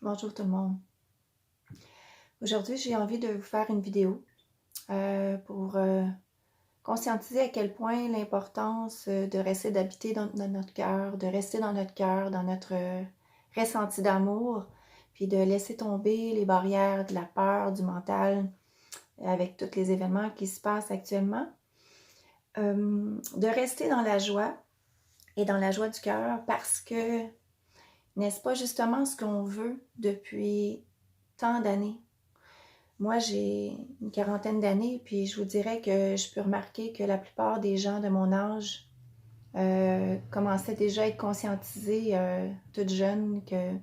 Bonjour tout le monde. Aujourd'hui, j'ai envie de vous faire une vidéo pour conscientiser à quel point l'importance de rester d'habiter dans notre cœur, de rester dans notre cœur, dans notre ressenti d'amour, puis de laisser tomber les barrières de la peur, du mental, avec tous les événements qui se passent actuellement. De rester dans la joie et dans la joie du cœur parce que n'est-ce pas justement ce qu'on veut depuis tant d'années? Moi, j'ai une quarantaine d'années, puis je vous dirais que je peux remarquer que la plupart des gens de mon âge commençaient déjà à être conscientisés toutes jeunes que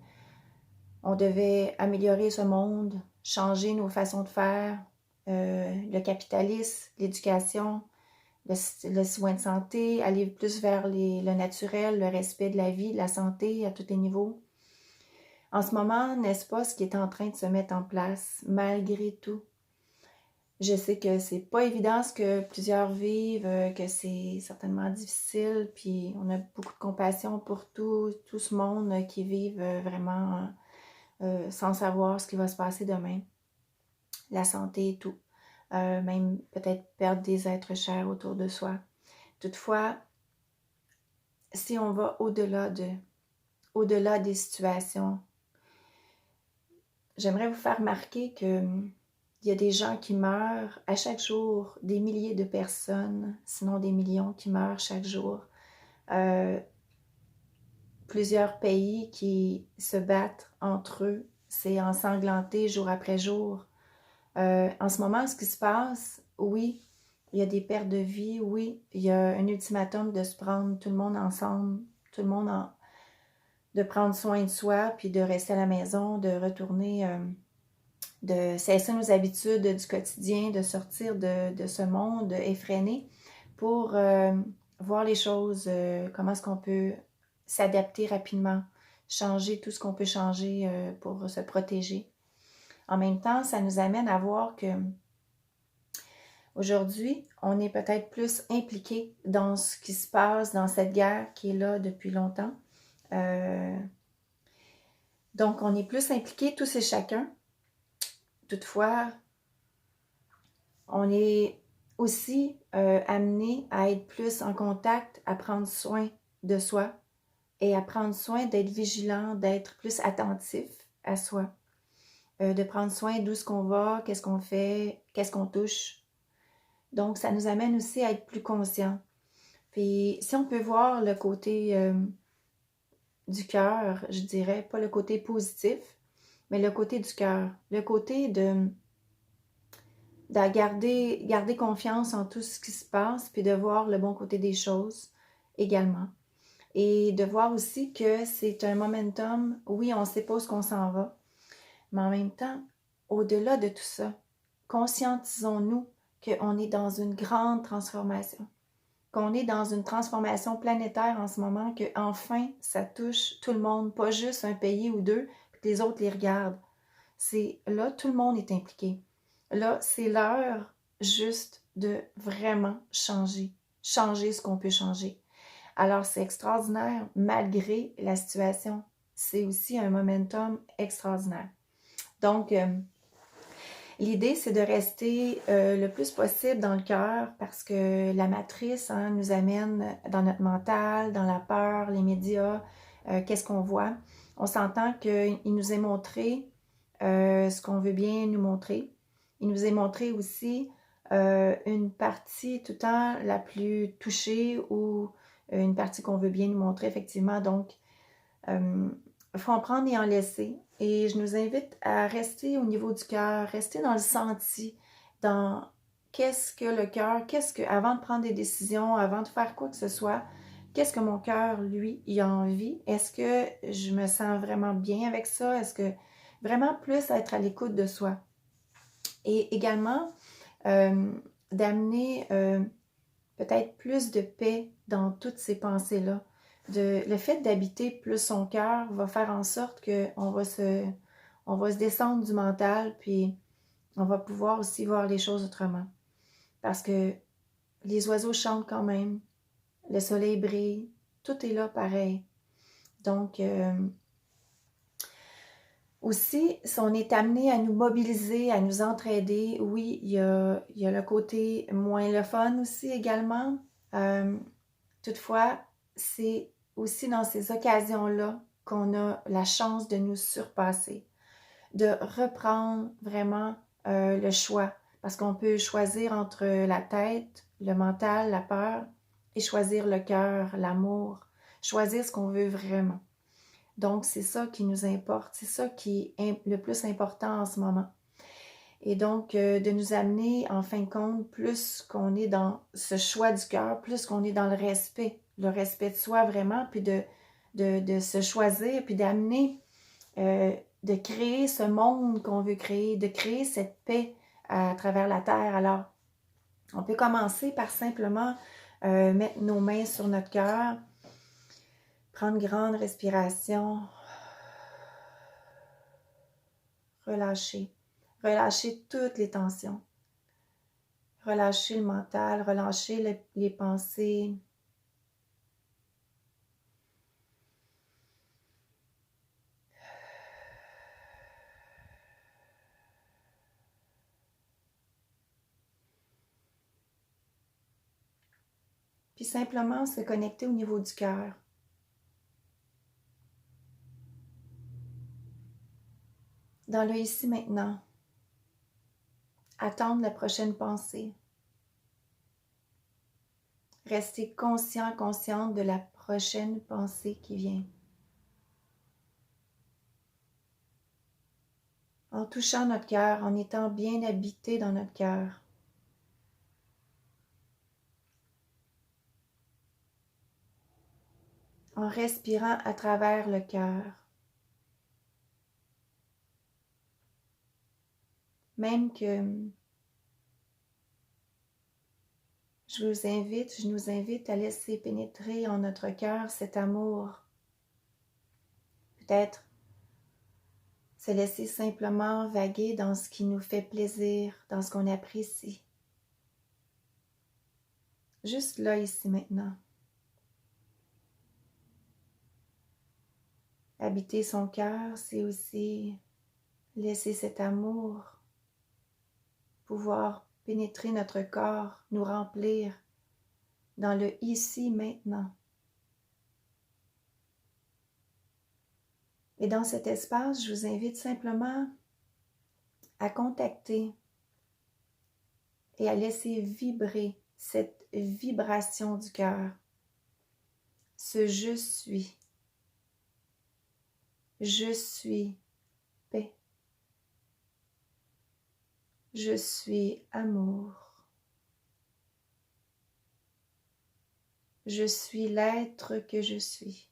on devait améliorer ce monde, changer nos façons de faire, le capitalisme, l'éducation, le soin de santé, aller plus vers le naturel, le respect de la vie, de la santé à tous les niveaux. En ce moment, n'est-ce pas ce qui est en train de se mettre en place, malgré tout? Je sais que c'est pas évident ce que plusieurs vivent, que c'est certainement difficile, puis on a beaucoup de compassion pour tout ce monde qui vivent vraiment sans savoir ce qui va se passer demain, la santé et tout, même peut-être perdre des êtres chers autour de soi. Toutefois, si on va au-delà des situations, j'aimerais vous faire remarquer que il y a des gens qui meurent à chaque jour, des milliers de personnes, sinon des millions qui meurent chaque jour. Plusieurs pays qui se battent entre eux, c'est ensanglanté jour après jour. En ce moment, ce qui se passe, oui, il y a des pertes de vie, oui, il y a un ultimatum de se prendre tout le monde ensemble, tout le monde de prendre soin de soi, puis de rester à la maison, de retourner de cesser nos habitudes du quotidien, de sortir de ce monde effréné pour voir les choses, comment est-ce qu'on peut s'adapter rapidement, changer tout ce qu'on peut changer pour se protéger. En même temps, ça nous amène à voir que aujourd'hui, on est peut-être plus impliqué dans ce qui se passe, dans cette guerre qui est là depuis longtemps. Donc, on est plus impliqué tous et chacun. Toutefois, on est aussi amené à être plus en contact, à prendre soin de soi et à prendre soin d'être vigilant, d'être plus attentif à soi, de prendre soin d'où ce qu'on va, qu'est-ce qu'on fait, qu'est-ce qu'on touche. Donc, ça nous amène aussi à être plus conscients. Puis, si on peut voir le côté du cœur, je dirais, pas le côté positif, mais le côté du cœur, le côté de garder confiance en tout ce qui se passe, puis de voir le bon côté des choses également. Et de voir aussi que c'est un momentum, oui, on ne sait pas où on s'en va, mais en même temps, au-delà de tout ça, conscientisons-nous qu'on est dans une grande transformation, qu'on est dans une transformation planétaire en ce moment, que enfin ça touche tout le monde, pas juste un pays ou deux, puis que les autres les regardent. C'est là, tout le monde est impliqué. Là, c'est l'heure juste de vraiment changer ce qu'on peut changer. Alors, c'est extraordinaire, malgré la situation. C'est aussi un momentum extraordinaire. Donc, l'idée, c'est de rester le plus possible dans le cœur parce que la matrice nous amène dans notre mental, dans la peur, les médias, qu'est-ce qu'on voit. On s'entend qu'il nous est montré ce qu'on veut bien nous montrer. Il nous est montré aussi une partie tout le temps la plus touchée ou une partie qu'on veut bien nous montrer, effectivement. Donc, il faut en prendre et en laisser. Et je nous invite à rester au niveau du cœur, rester dans le senti, dans qu'est-ce que le cœur, avant de prendre des décisions, avant de faire quoi que ce soit, qu'est-ce que mon cœur, lui, il a envie? Est-ce que je me sens vraiment bien avec ça? Est-ce que vraiment plus être à l'écoute de soi? Et également, d'amener peut-être plus de paix dans toutes ces pensées-là. Le fait d'habiter plus son cœur va faire en sorte qu'on va se descendre du mental, puis on va pouvoir aussi voir les choses autrement. Parce que les oiseaux chantent quand même, le soleil brille, tout est là pareil. Donc, Aussi, si on est amené à nous mobiliser, à nous entraider, oui, il y a le côté moins le fun aussi également. Toutefois, c'est aussi dans ces occasions-là qu'on a la chance de nous surpasser, de reprendre vraiment le choix. Parce qu'on peut choisir entre la tête, le mental, la peur, et choisir le cœur, l'amour, choisir ce qu'on veut vraiment. Donc, c'est ça qui nous importe, c'est ça qui est le plus important en ce moment. Et donc, de nous amener, en fin de compte, plus qu'on est dans ce choix du cœur, plus qu'on est dans le respect de soi vraiment, puis de se choisir, puis d'amener, de créer ce monde qu'on veut créer, de créer cette paix à travers la terre. Alors, on peut commencer par simplement mettre nos mains sur notre cœur, prendre une grande respiration, relâcher. Relâcher toutes les tensions. Relâcher le mental, relâcher les pensées. Puis simplement se connecter au niveau du cœur. Dans le ici maintenant. Attendre la prochaine pensée. Rester conscient, consciente de la prochaine pensée qui vient. En touchant notre cœur, en étant bien habité dans notre cœur. En respirant à travers le cœur. Même que je nous invite à laisser pénétrer en notre cœur cet amour. Peut-être se laisser simplement vaguer dans ce qui nous fait plaisir, dans ce qu'on apprécie. Juste là, ici, maintenant. Habiter son cœur, c'est aussi laisser cet amour pouvoir pénétrer notre corps, nous remplir dans le ici, maintenant. Et dans cet espace, je vous invite simplement à contacter et à laisser vibrer cette vibration du cœur. Ce je suis. Je suis paix. Je suis amour. Je suis l'être que je suis.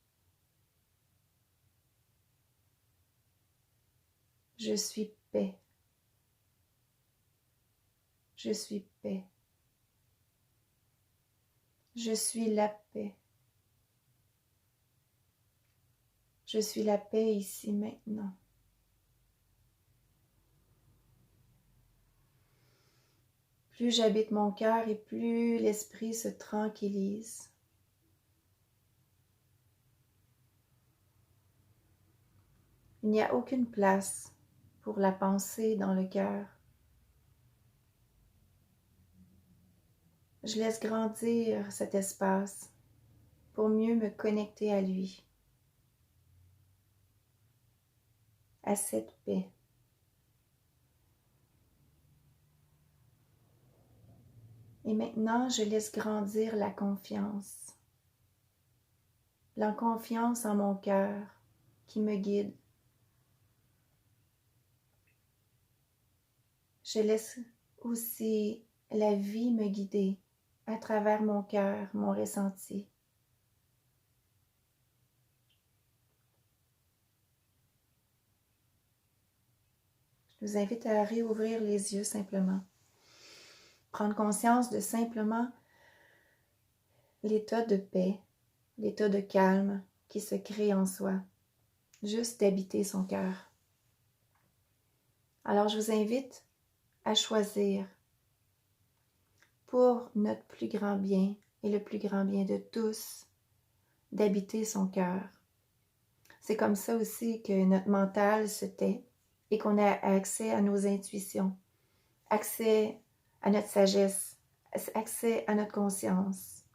Je suis paix. Je suis paix. Je suis la paix. Je suis la paix ici maintenant. Plus j'habite mon cœur et plus l'esprit se tranquillise. Il n'y a aucune place pour la pensée dans le cœur. Je laisse grandir cet espace pour mieux me connecter à lui, à cette paix. Et maintenant, je laisse grandir la confiance en mon cœur qui me guide. Je laisse aussi la vie me guider à travers mon cœur, mon ressenti. Je vous invite à réouvrir les yeux simplement. Prendre conscience de simplement l'état de paix, l'état de calme qui se crée en soi. Juste d'habiter son cœur. Alors je vous invite à choisir pour notre plus grand bien et le plus grand bien de tous, d'habiter son cœur. C'est comme ça aussi que notre mental se tait et qu'on a accès à nos intuitions, accès à notre sagesse, accès à notre conscience,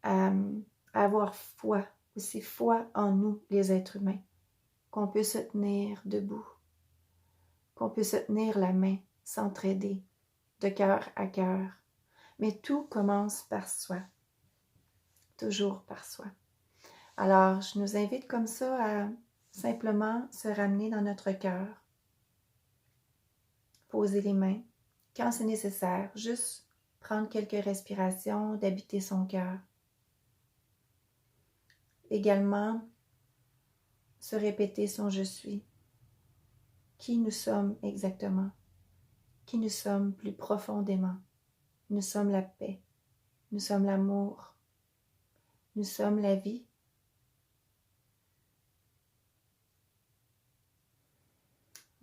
à avoir foi, aussi foi en nous, les êtres humains, qu'on peut se tenir debout, qu'on peut se tenir la main, s'entraider de cœur à cœur. Mais tout commence par soi, toujours par soi. Alors, je nous invite comme ça à simplement se ramener dans notre cœur, poser les mains, quand c'est nécessaire, juste prendre quelques respirations, d'habiter son cœur. Également, se répéter son je suis. Qui nous sommes exactement? Qui nous sommes plus profondément? Nous sommes la paix, nous sommes l'amour, nous sommes la vie.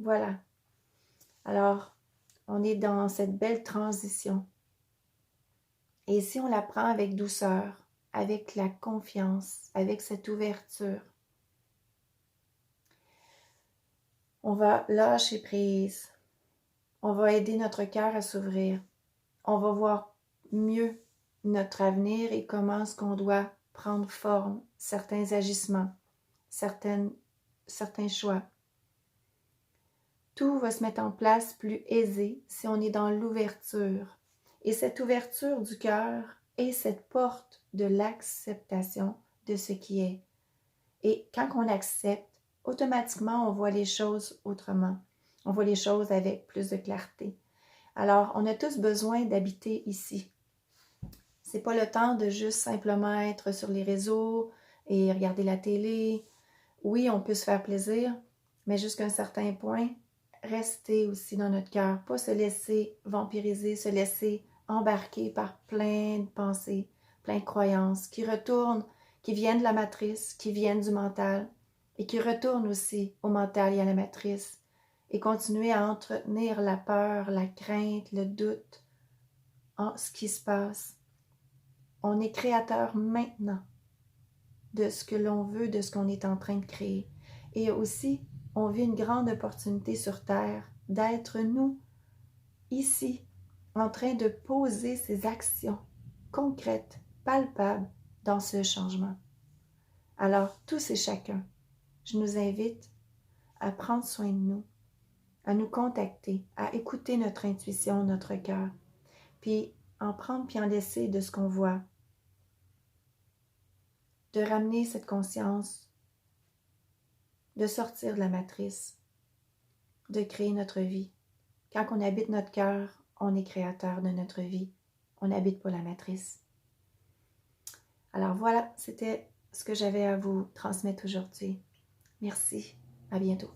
Voilà. Alors, on est dans cette belle transition. Et si on la prend avec douceur, avec la confiance, avec cette ouverture, on va lâcher prise. On va aider notre cœur à s'ouvrir. On va voir mieux notre avenir et comment est-ce qu'on doit prendre forme, certains agissements, certains choix. Tout va se mettre en place plus aisé si on est dans l'ouverture. Et cette ouverture du cœur est cette porte de l'acceptation de ce qui est. Et quand on accepte, automatiquement, on voit les choses autrement. On voit les choses avec plus de clarté. Alors, on a tous besoin d'habiter ici. C'est pas le temps de juste simplement être sur les réseaux et regarder la télé. Oui, on peut se faire plaisir, mais jusqu'à un certain point, rester aussi dans notre cœur, pas se laisser vampiriser, se laisser embarquer par plein de pensées, plein de croyances qui retournent, qui viennent de la matrice, qui viennent du mental et qui retournent aussi au mental et à la matrice et continuer à entretenir la peur, la crainte, le doute en ce qui se passe. On est créateur maintenant de ce que l'on veut, de ce qu'on est en train de créer. Et aussi, on vit une grande opportunité sur Terre d'être nous, ici, en train de poser ces actions concrètes, palpables dans ce changement. Alors, tous et chacun, je nous invite à prendre soin de nous, à nous contacter, à écouter notre intuition, notre cœur, puis en prendre puis en laisser de ce qu'on voit, de ramener cette conscience, de sortir de la matrice, de créer notre vie. Quand on habite notre cœur, on est créateur de notre vie. On n'habite pas la matrice. Alors voilà, c'était ce que j'avais à vous transmettre aujourd'hui. Merci, à bientôt.